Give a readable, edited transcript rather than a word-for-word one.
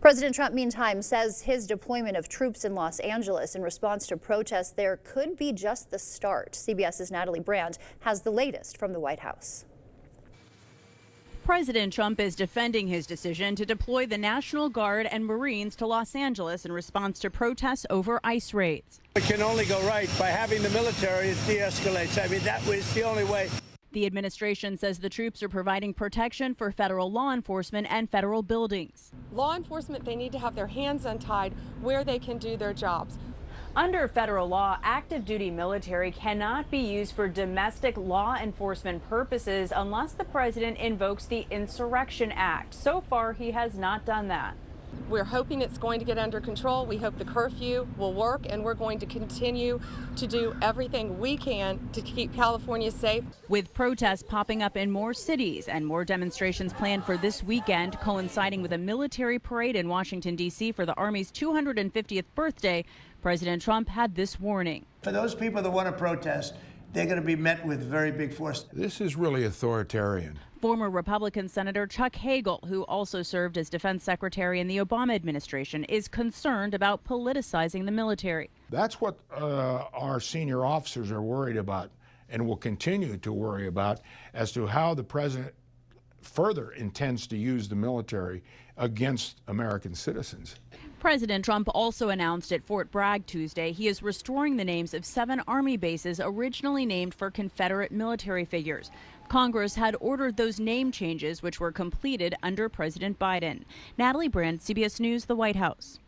President Trump, meantime, says his deployment of troops in Los Angeles in response to protests there could be just the start. CBS's Natalie Brandt has the latest from the White House. President Trump is defending his decision to deploy the National Guard and Marines to Los Angeles in response to protests over ICE raids. It can only go right by having the military. It de-escalates. I mean, that was the only way. The administration says the troops are providing protection for federal law enforcement and federal buildings. Law enforcement, they need to have their hands untied where they can do their jobs. Under federal law, active duty military cannot be used for domestic law enforcement purposes unless the president invokes the Insurrection Act. So far, he has not done that. We're hoping it's going to get under control. We hope the curfew will work, and we're going to continue to do everything we can to keep California safe. With protests popping up in more cities and more demonstrations planned for this weekend, coinciding with a military parade in Washington, D.C. for the Army's 250th birthday, President Trump had this warning. For those people that want to protest, they're going to be met with very big force. This is really authoritarian. Former Republican Senator Chuck Hagel, who also served as defense secretary in the Obama administration, is concerned about politicizing the military. That's what our senior officers are worried about and will continue to worry about as to how the president further intends to use the military against American citizens. President Trump also announced at Fort Bragg Tuesday he is restoring the names of 7 Army bases originally named for Confederate military figures. Congress had ordered those name changes, which were completed under President Biden. Natalie Brandt, CBS News, the White House.